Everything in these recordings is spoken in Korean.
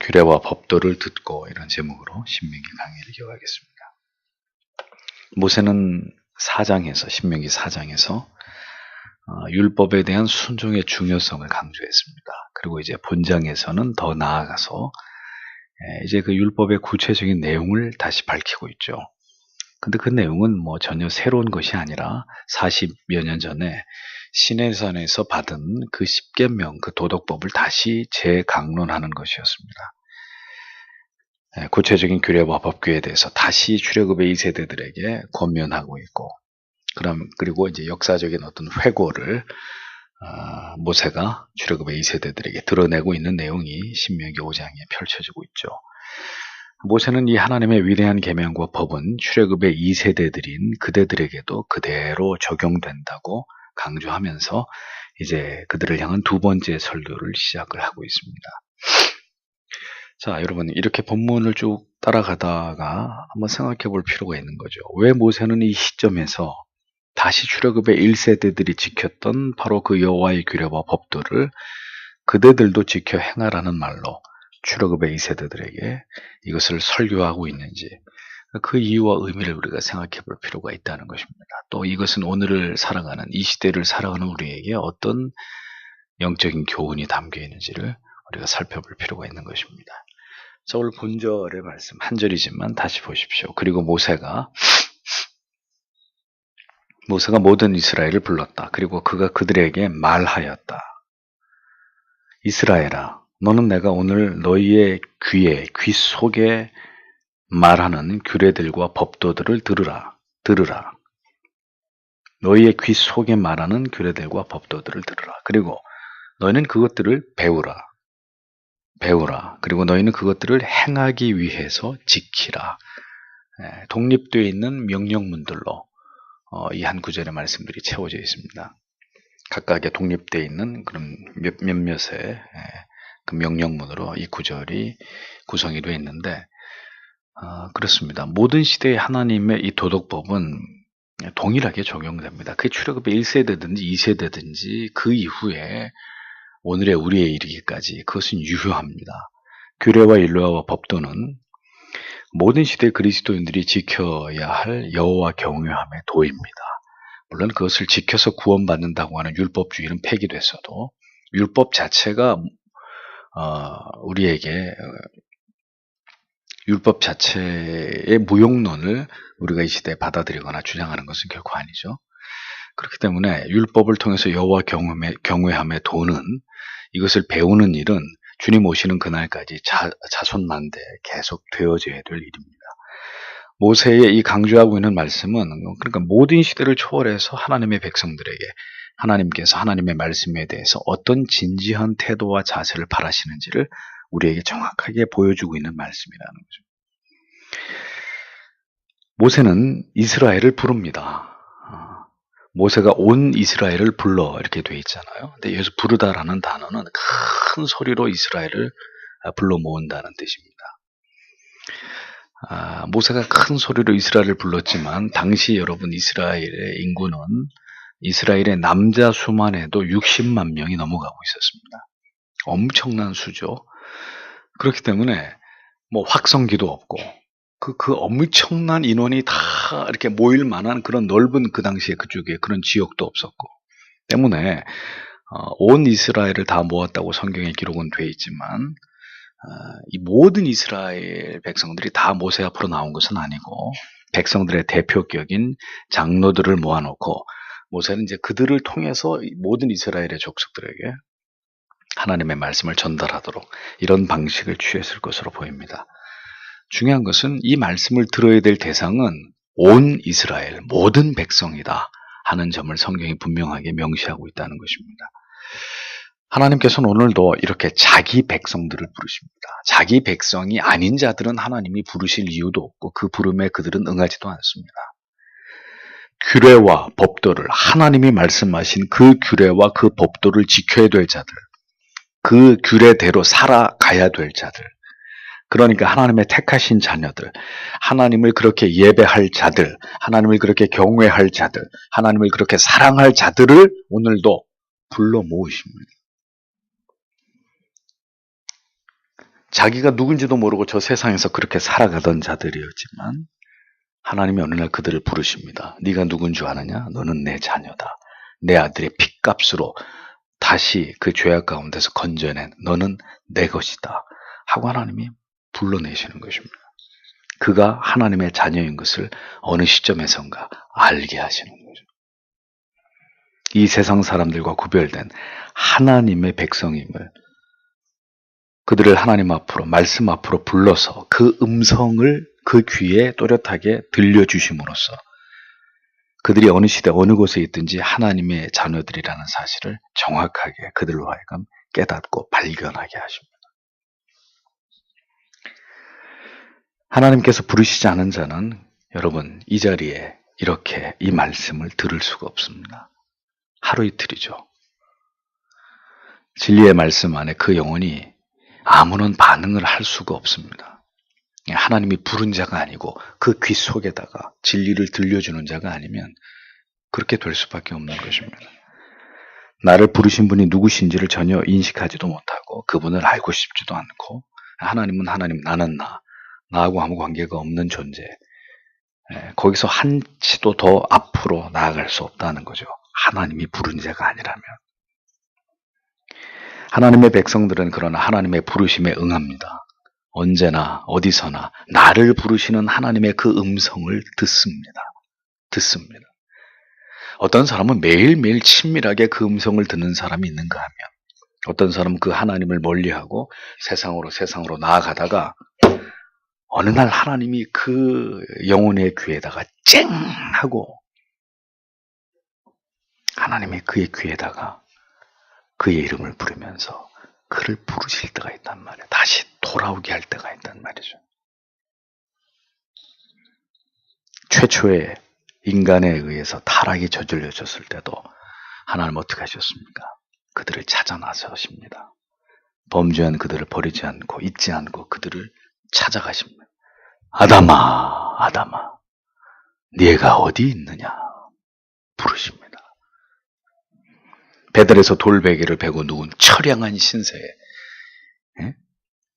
규례와 법도를 듣고, 이런 제목으로 신명기 강의를 이어가겠습니다. 모세는 신명기 4장에서 율법에 대한 순종의 중요성을 강조했습니다. 그리고 이제 본장에서는 더 나아가서 이제 그 율법의 구체적인 내용을 다시 밝히고 있죠. 근데 그 내용은 전혀 새로운 것이 아니라 40여 년 전에 시내산에서 받은 그 10계명, 그 도덕법을 다시 재강론하는 것이었습니다. 구체적인 규례와 법규에 대해서 다시 출애굽의 2세대들에게 권면하고 있고, 그리고 이제 역사적인 어떤 회고를 모세가 출애굽의 2세대들에게 드러내고 있는 내용이 신명기 5장에 펼쳐지고 있죠. 모세는 이 하나님의 위대한 계명과 법은 출애굽의 2세대들인 그대들에게도 그대로 적용된다고 강조하면서 이제 그들을 향한 두 번째 설교를 시작을 하고 있습니다. 자, 여러분, 이렇게 본문을 쭉 따라가다가 한번 생각해 볼 필요가 있는 거죠. 왜 모세는 이 시점에서 다시 출애굽의 1세대들이 지켰던 바로 그 여호와의 규례와 법도를 그대들도 지켜 행하라는 말로 출애굽의 2세대들에게 이것을 설교하고 있는지, 그 이유와 의미를 우리가 생각해 볼 필요가 있다는 것입니다. 또 이것은 오늘을 살아가는, 이 시대를 살아가는 우리에게 어떤 영적인 교훈이 담겨 있는지를 우리가 살펴볼 필요가 있는 것입니다. 자, 오늘 본절의 말씀 한 절이지만 다시 보십시오. 그리고 모세가 모든 이스라엘을 불렀다. 그리고 그가 그들에게 말하였다. 이스라엘아, 너는 내가 오늘 너희의 귀 속에 말하는 규례들과 법도들을 들으라. 너희의 귀 속에 말하는 규례들과 법도들을 들으라. 그리고 너희는 그것들을 배우라. 그리고 너희는 그것들을 행하기 위해서 지키라. 독립되어 있는 명령문들로 이 한 구절의 말씀들이 채워져 있습니다. 각각의 독립되어 있는 그런 몇몇의 그 명령문으로 이 구절이 구성이 되어 있는데, 그렇습니다. 모든 시대의 하나님의 이 도덕법은 동일하게 적용됩니다. 그게 출애굽의 1세대든지 2세대든지 그 이후에 오늘의 우리에 이르기까지 그것은 유효합니다. 규례와 율례와 법도는 모든 시대 그리스도인들이 지켜야 할 여호와 경외함의 도입니다. 물론 그것을 지켜서 구원받는다고 하는 율법주의는 폐기됐어도 율법 자체가 우리에게 율법 자체의 무용론을 우리가 이 시대에 받아들이거나 주장하는 것은 결코 아니죠. 그렇기 때문에 율법을 통해서 여호와 경외함의 도는, 이것을 배우는 일은 주님 오시는 그날까지 자손만대 계속 되어져야 될 일입니다. 모세의 이 강조하고 있는 말씀은, 그러니까 모든 시대를 초월해서 하나님의 백성들에게 하나님께서 하나님의 말씀에 대해서 어떤 진지한 태도와 자세를 바라시는지를 우리에게 정확하게 보여주고 있는 말씀이라는 거죠. 모세는 이스라엘을 부릅니다. 모세가 온 이스라엘을 불러, 이렇게 돼 있잖아요. 근데 여기서 부르다라는 단어는 큰 소리로 이스라엘을 불러 모은다는 뜻입니다. 모세가 큰 소리로 이스라엘을 불렀지만 당시 여러분 이스라엘의 인구는 이스라엘의 남자 수만 해도 60만 명이 넘어가고 있었습니다. 엄청난 수죠. 그렇기 때문에 확성기도 없고 그 엄청난 인원이 다 이렇게 모일 만한 그런 넓은, 그 당시에 그쪽에 그런 지역도 없었고, 때문에 온 이스라엘을 다 모았다고 성경에 기록은 돼 있지만 이 모든 이스라엘 백성들이 다 모세 앞으로 나온 것은 아니고, 백성들의 대표격인 장로들을 모아놓고 모세는 이제 그들을 통해서 모든 이스라엘의 족속들에게 하나님의 말씀을 전달하도록 이런 방식을 취했을 것으로 보입니다. 중요한 것은 이 말씀을 들어야 될 대상은 온 이스라엘, 모든 백성이다 하는 점을 성경이 분명하게 명시하고 있다는 것입니다. 하나님께서는 오늘도 이렇게 자기 백성들을 부르십니다. 자기 백성이 아닌 자들은 하나님이 부르실 이유도 없고 그 부름에 그들은 응하지도 않습니다. 규례와 법도를, 하나님이 말씀하신 그 규례와 그 법도를 지켜야 될 자들, 그 규례대로 살아가야 될 자들, 그러니까 하나님의 택하신 자녀들, 하나님을 그렇게 예배할 자들, 하나님을 그렇게 경외할 자들, 하나님을 그렇게 사랑할 자들을 오늘도 불러 모으십니다. 자기가 누군지도 모르고 저 세상에서 그렇게 살아가던 자들이었지만 하나님이 어느 날 그들을 부르십니다. 네가 누군 줄 아느냐? 너는 내 자녀다. 내 아들의 핏값으로 다시 그 죄악 가운데서 건져낸 너는 내 것이다 하고 하나님이 불러내시는 것입니다. 그가 하나님의 자녀인 것을 어느 시점에선가 알게 하시는 거죠. 이 세상 사람들과 구별된 하나님의 백성임을, 그들을 하나님 앞으로, 말씀 앞으로 불러서 그 음성을 그 귀에 또렷하게 들려주심으로써 그들이 어느 시대 어느 곳에 있든지 하나님의 자녀들이라는 사실을 정확하게 그들로 하여금 깨닫고 발견하게 하십니다. 하나님께서 부르시지 않은 자는 여러분 이 자리에 이렇게 이 말씀을 들을 수가 없습니다. 하루 이틀이죠. 진리의 말씀 안에 그 영혼이 아무런 반응을 할 수가 없습니다. 하나님이 부른 자가 아니고 그 귀 속에다가 진리를 들려주는 자가 아니면 그렇게 될 수밖에 없는 것입니다. 나를 부르신 분이 누구신지를 전혀 인식하지도 못하고 그분을 알고 싶지도 않고 하나님은 하나님, 나는 나하고 아무 관계가 없는 존재, 거기서 한치도 더 앞으로 나아갈 수 없다는 거죠. 하나님이 부른 자가 아니라면. 하나님의 백성들은 그러나 하나님의 부르심에 응합니다. 언제나 어디서나 나를 부르시는 하나님의 그 음성을 듣습니다. 어떤 사람은 매일매일 친밀하게 그 음성을 듣는 사람이 있는가 하면 어떤 사람은 그 하나님을 멀리하고 세상으로 나아가다가 어느 날 하나님이 그 영혼의 귀에다가 쨍 하고 하나님이 그의 귀에다가 그의 이름을 부르면서 그를 부르실 때가 있단 말이에요. 다시 돌아오게 할 때가 있단 말이죠. 최초의 인간에 의해서 타락이 저질러졌을 때도 하나님 어떻게 하셨습니까? 그들을 찾아 나서십니다. 범죄한 그들을 버리지 않고 잊지 않고 그들을 찾아가십니다. 아담아, 네가 어디 있느냐? 부르십니다. 베들에서 돌베개를 베고 누운 처량한 신세에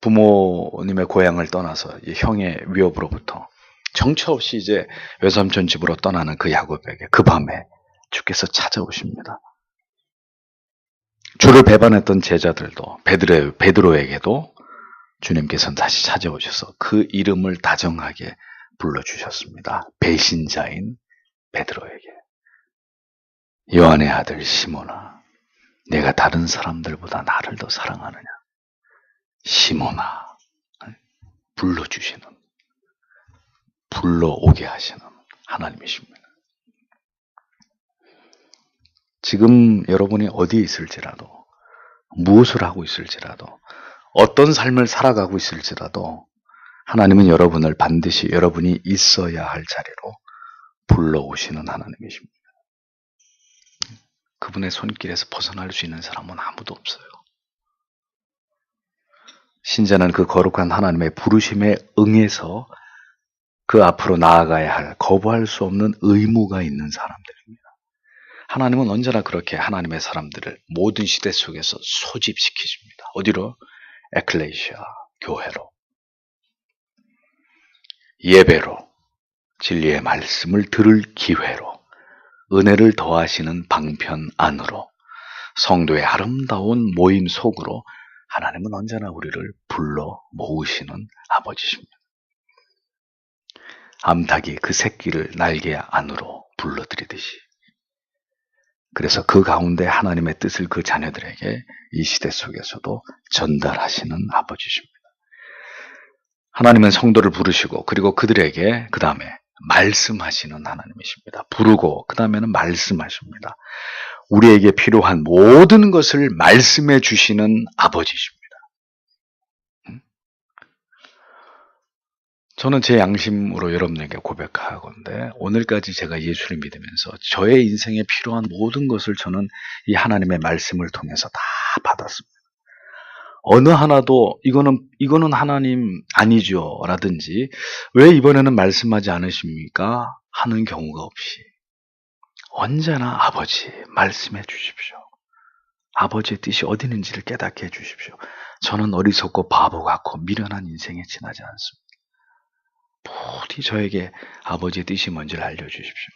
부모님의 고향을 떠나서 형의 위협으로부터 정처 없이 이제 외삼촌 집으로 떠나는 그 야곱에게 그 밤에 주께서 찾아오십니다. 주를 배반했던 제자들도 베드로에게도 주님께서는 다시 찾아오셔서 그 이름을 다정하게 불러주셨습니다. 배신자인 베드로에게. 요한의 아들 시몬아, 내가 다른 사람들보다 나를 더 사랑하느냐? 시몬아, 불러오게 하시는 하나님이십니다. 지금 여러분이 어디에 있을지라도, 무엇을 하고 있을지라도, 어떤 삶을 살아가고 있을지라도 하나님은 여러분을 반드시 여러분이 있어야 할 자리로 불러오시는 하나님이십니다. 그분의 손길에서 벗어날 수 있는 사람은 아무도 없어요. 신자는 그 거룩한 하나님의 부르심에 응해서 그 앞으로 나아가야 할 거부할 수 없는 의무가 있는 사람들입니다. 하나님은 언제나 그렇게 하나님의 사람들을 모든 시대 속에서 소집시키십니다. 어디로? 에클레시아, 교회로, 예배로, 진리의 말씀을 들을 기회로, 은혜를 더하시는 방편 안으로, 성도의 아름다운 모임 속으로 하나님은 언제나 우리를 불러 모으시는 아버지십니다. 암탉이 그 새끼를 날개 안으로 불러들이듯이, 그래서 그 가운데 하나님의 뜻을 그 자녀들에게 이 시대 속에서도 전달하시는 아버지십니다. 하나님은 성도를 부르시고 그리고 그들에게 그 다음에 말씀하시는 하나님이십니다. 부르고 그 다음에는 말씀하십니다. 우리에게 필요한 모든 것을 말씀해 주시는 아버지십니다. 저는 제 양심으로 여러분에게 고백하건대 오늘까지 제가 예수를 믿으면서 저의 인생에 필요한 모든 것을 저는 이 하나님의 말씀을 통해서 다 받았습니다. 어느 하나도 이거는 하나님 아니죠 라든지 왜 이번에는 말씀하지 않으십니까? 하는 경우가 없이 언제나 아버지 말씀해 주십시오. 아버지의 뜻이 어디 있는지를 깨닫게 해 주십시오. 저는 어리석고 바보 같고 미련한 인생에 지나지 않습니다. 부디 저에게 아버지의 뜻이 뭔지를 알려주십시오.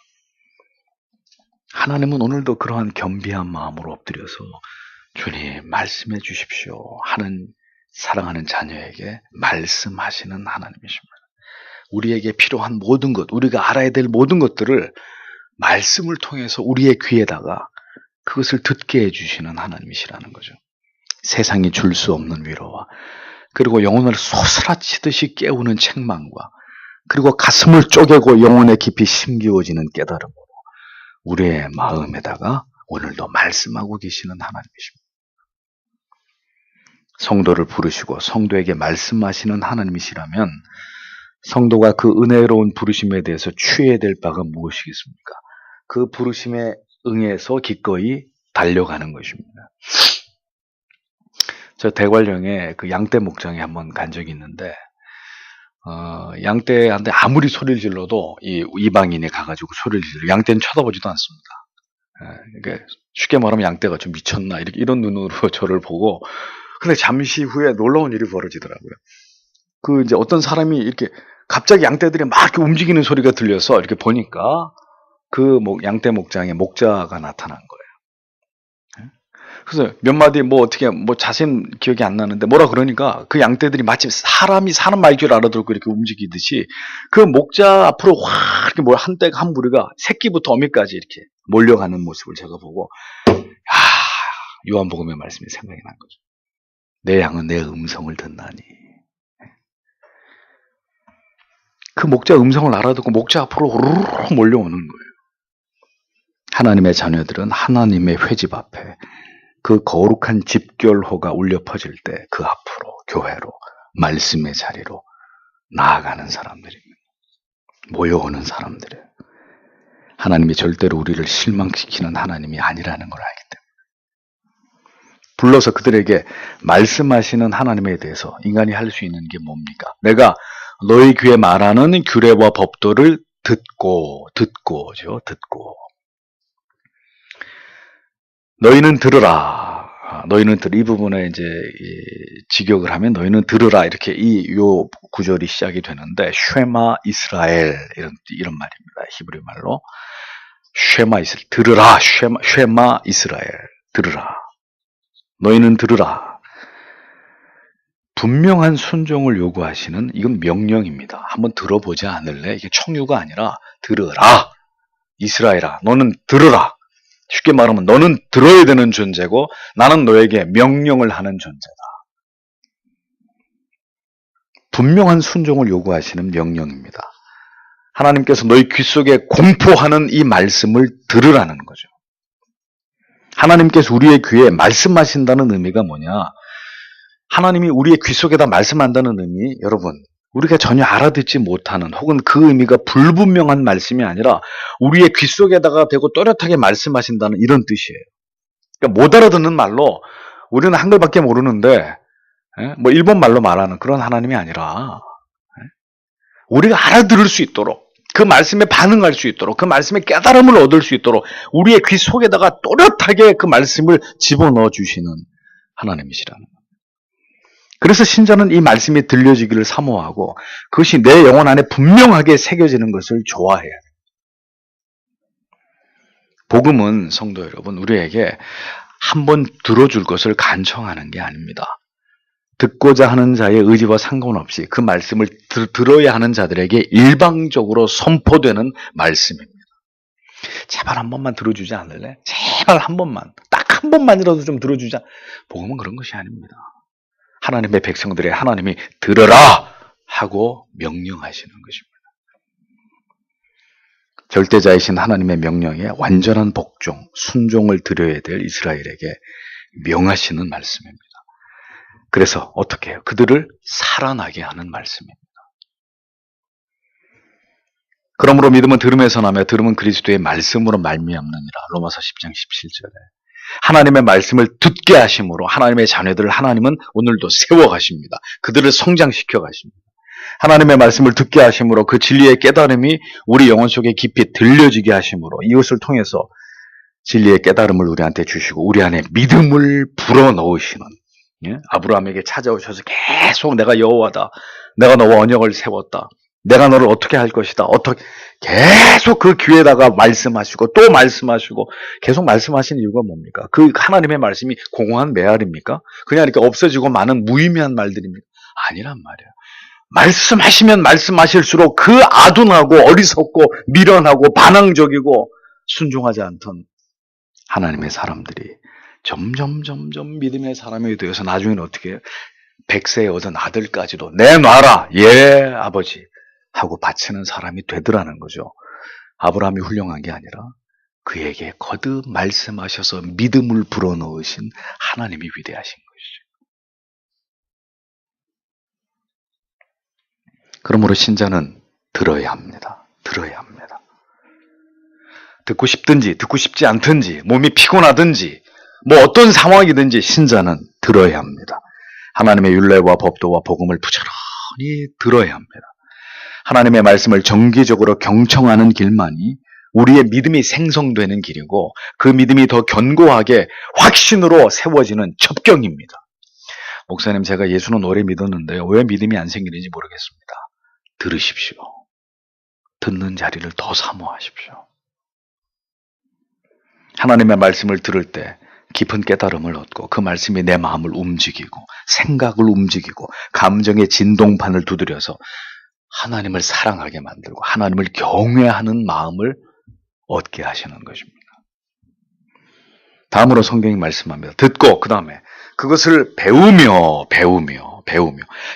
하나님은 오늘도 그러한 겸비한 마음으로 엎드려서 주님 말씀해 주십시오 하는 사랑하는 자녀에게 말씀하시는 하나님이십니다. 우리에게 필요한 모든 것, 우리가 알아야 될 모든 것들을 말씀을 통해서 우리의 귀에다가 그것을 듣게 해주시는 하나님이시라는 거죠. 세상이 줄 수 없는 위로와 그리고 영혼을 솟아치듯이 깨우는 책망과 그리고 가슴을 쪼개고 영혼에 깊이 심기워지는 깨달음으로 우리의 마음에다가 오늘도 말씀하고 계시는 하나님이십니다. 성도를 부르시고 성도에게 말씀하시는 하나님이시라면 성도가 그 은혜로운 부르심에 대해서 취해야 될 바가 무엇이겠습니까? 그 부르심에 응해서 기꺼이 달려가는 것입니다. 저 대관령에 그 양떼 목장에 한번 간 적이 있는데 양떼한테 아무리 소리를 질러도 이 이방인이 가가지고 소리를 질러 양떼는 쳐다보지도 않습니다. 그러니까 쉽게 말하면 양떼가 좀 미쳤나 이런 눈으로 저를 보고 근데 잠시 후에 놀라운 일이 벌어지더라고요. 그 이제 어떤 사람이 이렇게 갑자기 양떼들이 막 이렇게 움직이는 소리가 들려서 이렇게 보니까 그 양떼 목장에 목자가 나타난 거예요. 그래서 몇 마디 어떻게 자세히 기억이 안 나는데 뭐라 그러니까 그 양떼들이 마치 사람이 사는 말귀를 알아듣고 이렇게 움직이듯이 그 목자 앞으로 확 이렇게 한 떼가 한 무리가 새끼부터 어미까지 이렇게 몰려가는 모습을 제가 보고 요한복음의 말씀이 생각이 난 거죠. 내 양은 내 음성을 듣나니. 그 목자 음성을 알아듣고 목자 앞으로 우르르 몰려오는 거예요. 하나님의 자녀들은 하나님의 회집 앞에 그 거룩한 집결호가 울려 퍼질 때 그 앞으로 교회로 말씀의 자리로 나아가는 사람들입니다. 모여오는 사람들이에요. 하나님이 절대로 우리를 실망시키는 하나님이 아니라는 걸 알기 때문에 불러서 그들에게 말씀하시는 하나님에 대해서 인간이 할 수 있는 게 뭡니까? 내가 너희 귀에 말하는 규례와 법도를 듣고 너희는 들으라. 이 부분에 이제 직역을 하면 너희는 들으라 이렇게 요 구절이 시작이 되는데 쉐마 이스라엘 이런 말입니다. 히브리 말로 쉐마 이스라엘 들으라. 쉐마 이스라엘 들으라. 너희는 들으라. 분명한 순종을 요구하시는 이건 명령입니다. 한번 들어보지 않을래? 이게 청유가 아니라 들으라. 이스라엘아 너는 들으라. 쉽게 말하면 너는 들어야 되는 존재고 나는 너에게 명령을 하는 존재다. 분명한 순종을 요구하시는 명령입니다. 하나님께서 너희 귀 속에 공포하는 이 말씀을 들으라는 거죠. 하나님께서 우리의 귀에 말씀하신다는 의미가 뭐냐? 하나님이 우리의 귀 속에다 말씀한다는 의미, 여러분, 우리가 전혀 알아듣지 못하는 혹은 그 의미가 불분명한 말씀이 아니라 우리의 귀 속에다가 대고 또렷하게 말씀하신다는 이런 뜻이에요. 그러니까 못 알아듣는 말로 우리는 한글밖에 모르는데 일본 말로 말하는 그런 하나님이 아니라 우리가 알아들을 수 있도록 그 말씀에 반응할 수 있도록 그 말씀에 깨달음을 얻을 수 있도록 우리의 귀 속에다가 또렷하게 그 말씀을 집어넣어 주시는 하나님이시라는 거예요. 그래서 신자는 이 말씀이 들려지기를 사모하고 그것이 내 영혼 안에 분명하게 새겨지는 것을 좋아해야 돼요. 복음은 성도 여러분 우리에게 한번 들어줄 것을 간청하는 게 아닙니다. 듣고자 하는 자의 의지와 상관없이 그 말씀을 들어야 하는 자들에게 일방적으로 선포되는 말씀입니다. 제발 한 번만 들어주지 않을래? 제발 한 번만, 딱 한 번만이라도 좀 들어주자. 복음은 그런 것이 아닙니다. 하나님의 백성들의 하나님이 들어라 하고 명령하시는 것입니다. 절대자이신 하나님의 명령에 완전한 복종, 순종을 드려야 될 이스라엘에게 명하시는 말씀입니다. 그래서 어떻게 해요? 그들을 살아나게 하는 말씀입니다. 그러므로 믿음은 들음에서 나며 들음은 그리스도의 말씀으로 말미암느니라. 로마서 10장 17절에 하나님의 말씀을 듣게 하심으로 하나님의 자녀들을 하나님은 오늘도 세워가십니다. 그들을 성장시켜 가십니다. 하나님의 말씀을 듣게 하심으로 그 진리의 깨달음이 우리 영혼 속에 깊이 들려지게 하심으로 이것을 통해서 진리의 깨달음을 우리한테 주시고 우리 안에 믿음을 불어넣으시는 예? 아브라함에게 찾아오셔서 계속 내가 여호와다. 내가 너와 언약을 세웠다. 내가 너를 어떻게 할 것이다. 어떻게 계속 그 귀에다가 말씀하시고 또 말씀하시고 계속 말씀하시는 이유가 뭡니까? 그 하나님의 말씀이 공허한 메아리입니까? 그냥 이렇게 없어지고 많은 무의미한 말들입니까? 아니란 말이에요. 말씀하시면 말씀하실수록 그 아둔하고 어리석고 미련하고 반항적이고 순종하지 않던 하나님의 사람들이 점점 믿음의 사람이 되어서 나중에는 어떻게 해요? 100세에 얻은 아들까지도 내놔라. 예 아버지 하고 바치는 사람이 되더라는 거죠. 아브라함이 훌륭한 게 아니라 그에게 거듭 말씀하셔서 믿음을 불어넣으신 하나님이 위대하신 것이죠. 그러므로 신자는 들어야 합니다. 들어야 합니다. 듣고 싶든지 듣고 싶지 않든지 몸이 피곤하든지 뭐 어떤 상황이든지 신자는 들어야 합니다. 하나님의 율례와 법도와 복음을 부지런히 들어야 합니다. 하나님의 말씀을 정기적으로 경청하는 길만이 우리의 믿음이 생성되는 길이고 그 믿음이 더 견고하게 확신으로 세워지는 첩경입니다. 목사님 제가 예수는 오래 믿었는데요. 왜 믿음이 안 생기는지 모르겠습니다. 들으십시오. 듣는 자리를 더 사모하십시오. 하나님의 말씀을 들을 때 깊은 깨달음을 얻고 그 말씀이 내 마음을 움직이고 생각을 움직이고 감정의 진동판을 두드려서 하나님을 사랑하게 만들고 하나님을 경외하는 마음을 얻게 하시는 것입니다. 다음으로 성경이 말씀합니다. 듣고 그 다음에 그것을 배우며.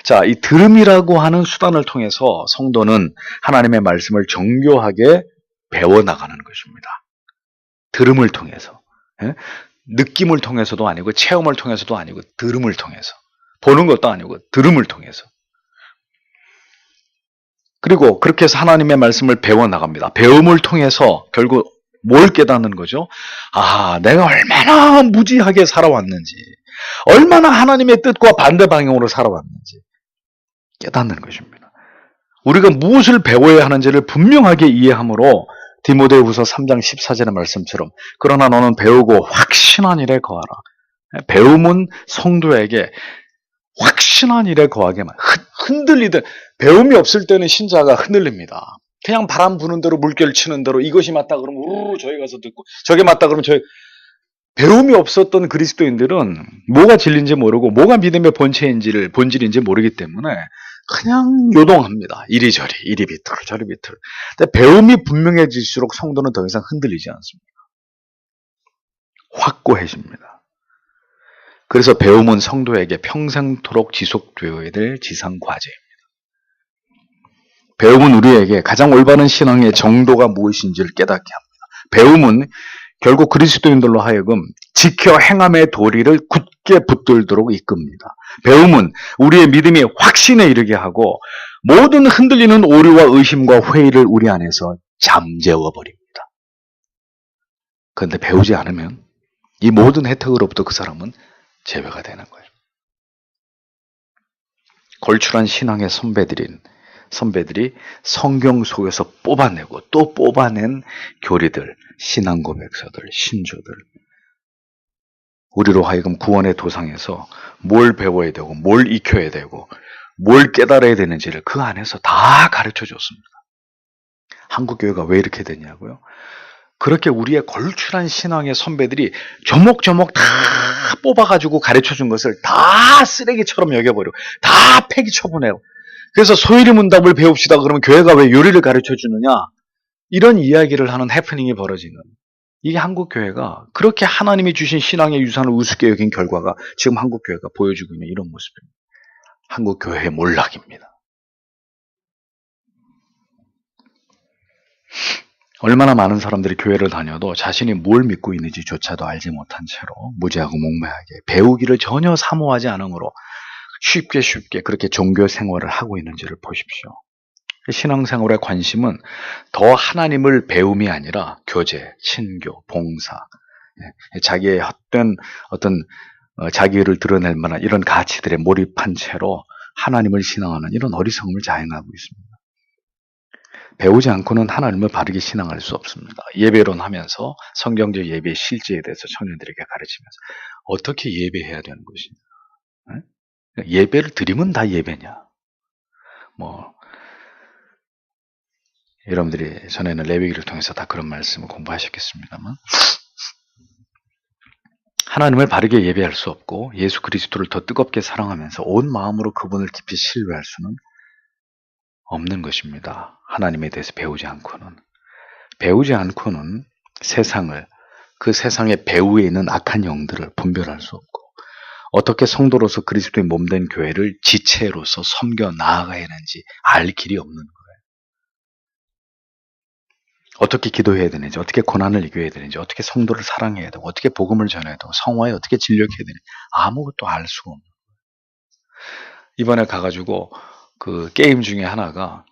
자, 이 들음이라고 하는 수단을 통해서 성도는 하나님의 말씀을 정교하게 배워나가는 것입니다. 들음을 통해서. 예? 느낌을 통해서도 아니고 체험을 통해서도 아니고 들음을 통해서. 보는 것도 아니고 들음을 통해서. 그리고 그렇게 해서 하나님의 말씀을 배워나갑니다. 배움을 통해서 결국 뭘 깨닫는 거죠? 아, 내가 얼마나 무지하게 살아왔는지, 얼마나 하나님의 뜻과 반대 방향으로 살아왔는지 깨닫는 것입니다. 우리가 무엇을 배워야 하는지를 분명하게 이해함으로 디모데후서 3장 14절의 말씀처럼 그러나 너는 배우고 확신한 일에 거하라. 배움은 성도에게 확신한 일에 거하게 흔들리든 배움이 없을 때는 신자가 흔들립니다. 그냥 바람 부는 대로 물결 치는 대로 이것이 맞다 그러면 우르르 저기 가서 듣고 저게 맞다 그러면 저기 배움이 없었던 그리스도인들은 뭐가 진리인지 모르고 뭐가 믿음의 본질인지 모르기 때문에 그냥 요동합니다. 이리저리 이리 비틀 저리 비틀. 근데 배움이 분명해질수록 성도는 더 이상 흔들리지 않습니다. 확고해집니다. 그래서 배움은 성도에게 평생토록 지속되어야 될 지상 과제입니다. 배움은 우리에게 가장 올바른 신앙의 정도가 무엇인지를 깨닫게 합니다. 배움은 결국 그리스도인들로 하여금 지켜 행함의 도리를 굳게 붙들도록 이끕니다. 배움은 우리의 믿음이 확신에 이르게 하고 모든 흔들리는 오류와 의심과 회의를 우리 안에서 잠재워버립니다. 그런데 배우지 않으면 이 모든 혜택으로부터 그 사람은 제외가 되는 거예요. 걸출한 신앙의 선배들이 성경 속에서 뽑아내고 또 뽑아낸 교리들, 신앙 고백서들, 신조들, 우리로 하여금 구원의 도상에서 뭘 배워야 되고 뭘 익혀야 되고 뭘 깨달아야 되는지를 그 안에서 다 가르쳐 줬습니다. 한국교회가 왜 이렇게 되냐고요? 그렇게 우리의 걸출한 신앙의 선배들이 조목조목 다 뽑아가지고 가르쳐 준 것을 다 쓰레기처럼 여겨버리고 다 폐기 처분해요. 그래서 소일이 문답을 배웁시다 그러면 교회가 왜 요리를 가르쳐 주느냐? 이런 이야기를 하는 해프닝이 벌어지는 이게 한국교회가 그렇게 하나님이 주신 신앙의 유산을 우습게 여긴 결과가 지금 한국교회가 보여주고 있는 이런 모습입니다. 한국교회의 몰락입니다. 얼마나 많은 사람들이 교회를 다녀도 자신이 뭘 믿고 있는지조차도 알지 못한 채로 무지하고 몽매하게 배우기를 전혀 사모하지 않으므로 쉽게 그렇게 종교 생활을 하고 있는지를 보십시오. 신앙생활의 관심은 더 하나님을 배움이 아니라 교제, 친교, 봉사, 자기의 헛된 어떤 자기를 드러낼 만한 이런 가치들에 몰입한 채로 하나님을 신앙하는 이런 어리석음을 자행하고 있습니다. 배우지 않고는 하나님을 바르게 신앙할 수 없습니다. 예배론 하면서 성경적 예배의 실제에 대해서 청년들에게 가르치면서 어떻게 예배해야 되는 것인가, 예배를 드리면 다 예배냐? 뭐 여러분들이 전에는 레위기를 통해서 다 그런 말씀을 공부하셨겠습니다만, 하나님을 바르게 예배할 수 없고 예수 그리스도를 더 뜨겁게 사랑하면서 온 마음으로 그분을 깊이 신뢰할 수는 없는 것입니다. 하나님에 대해서 배우지 않고는 세상을, 그 세상의 배후에 있는 악한 영들을 분별할 수 없고, 어떻게 성도로서 그리스도의 몸된 교회를 지체로서 섬겨 나아가야 하는지 알 길이 없는 거예요. 어떻게 기도해야 되는지, 어떻게 고난을 이겨야 되는지, 어떻게 성도를 사랑해야 되고, 어떻게 복음을 전해야 되고, 성화에 어떻게 진력해야 되는지 아무것도 알 수가 없는 거예요. 이번에 가가지고 그 게임 중에 하나가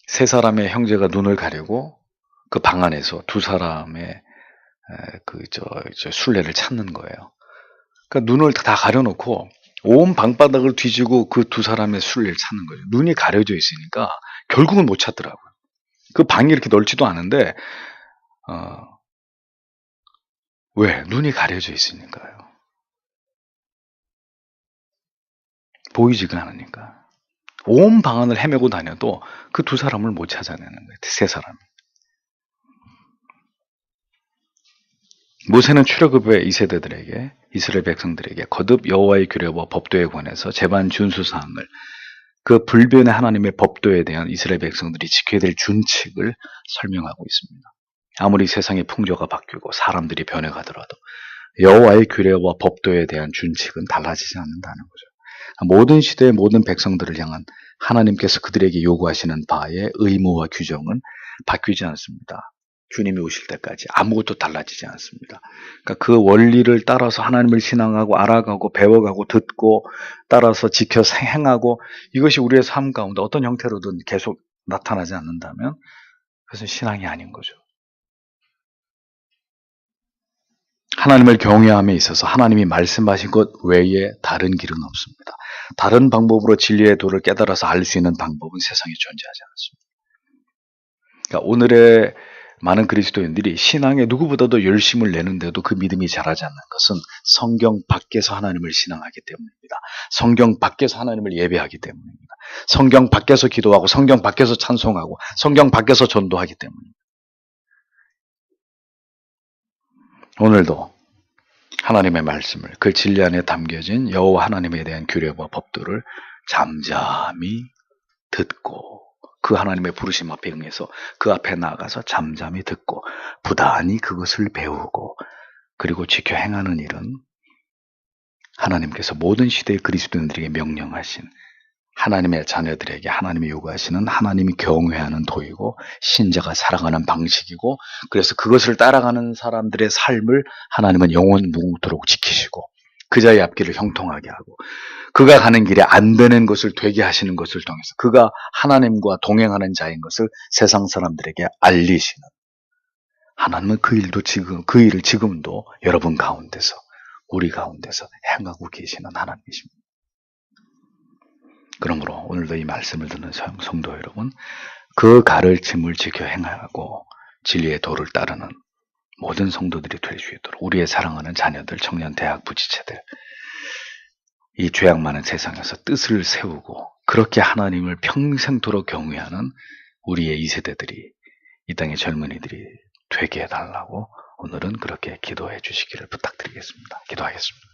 세 사람의 형제가 눈을 가리고 그 방 안에서 두 사람의 순례를 찾는 거예요. 그러니까 눈을 다 가려놓고 온 방바닥을 뒤지고 그 두 사람의 순례를 찾는 거예요. 눈이 가려져 있으니까 결국은 못 찾더라고요. 그 방이 이렇게 넓지도 않은데, 왜? 눈이 가려져 있으니까요. 보이지가 않으니까. 온 방 안을 헤매고 다녀도 그 두 사람을 못 찾아내는 거예요. 세 사람이. 모세는 출애굽의 2세대들에게, 이스라엘 백성들에게 거듭 여호와의 규례와 법도에 관해서 제반 준수사항을, 그 불변의 하나님의 법도에 대한 이스라엘 백성들이 지켜야 될 준칙을 설명하고 있습니다. 아무리 세상의 풍조가 바뀌고 사람들이 변해가더라도 여호와의 규례와 법도에 대한 준칙은 달라지지 않는다는 거죠. 모든 시대의 모든 백성들을 향한 하나님께서 그들에게 요구하시는 바의 의무와 규정은 바뀌지 않습니다. 주님이 오실 때까지 아무것도 달라지지 않습니다. 그러니까 그 원리를 따라서 하나님을 신앙하고 알아가고 배워가고 듣고 따라서 지켜 행하고, 이것이 우리의 삶 가운데 어떤 형태로든 계속 나타나지 않는다면 그것은 신앙이 아닌 거죠. 하나님을 경외함에 있어서 하나님이 말씀하신 것 외에 다른 길은 없습니다. 다른 방법으로 진리의 도를 깨달아서 알 수 있는 방법은 세상에 존재하지 않습니다. 그러니까 오늘의 많은 그리스도인들이 신앙에 누구보다도 열심을 내는데도 그 믿음이 자라지 않는 것은 성경 밖에서 하나님을 신앙하기 때문입니다. 성경 밖에서 하나님을 예배하기 때문입니다. 성경 밖에서 기도하고 성경 밖에서 찬송하고 성경 밖에서 전도하기 때문입니다. 오늘도 하나님의 말씀을, 그 진리 안에 담겨진 여호와 하나님에 대한 규례와 법도를 잠잠히 듣고, 그 하나님의 부르심 앞에 응해서 그 앞에 나아가서 잠잠히 듣고 부단히 그것을 배우고 그리고 지켜 행하는 일은 하나님께서 모든 시대의 그리스도인들에게 명령하신, 하나님의 자녀들에게 하나님이 요구하시는 하나님이 경외하는 도이고 신자가 살아가는 방식이고, 그래서 그것을 따라가는 사람들의 삶을 하나님은 영원 무궁토록 지키시고 그자의 앞길을 형통하게 하고, 그가 가는 길에 안 되는 것을 되게 하시는 것을 통해서 그가 하나님과 동행하는 자인 것을 세상 사람들에게 알리시는, 하나님은 그 일을 지금도 여러분 가운데서, 우리 가운데서 행하고 계시는 하나님이십니다. 그러므로 오늘도 이 말씀을 듣는 성도 여러분, 그 가르침을 지켜 행하고 진리의 도를 따르는 모든 성도들이 될 수 있도록, 우리의 사랑하는 자녀들, 청년, 대학, 부지체들, 이 죄악 많은 세상에서 뜻을 세우고 그렇게 하나님을 평생토록 경외하는 우리의 2세대들이, 이 땅의 젊은이들이 되게 해달라고 오늘은 그렇게 기도해 주시기를 부탁드리겠습니다. 기도하겠습니다.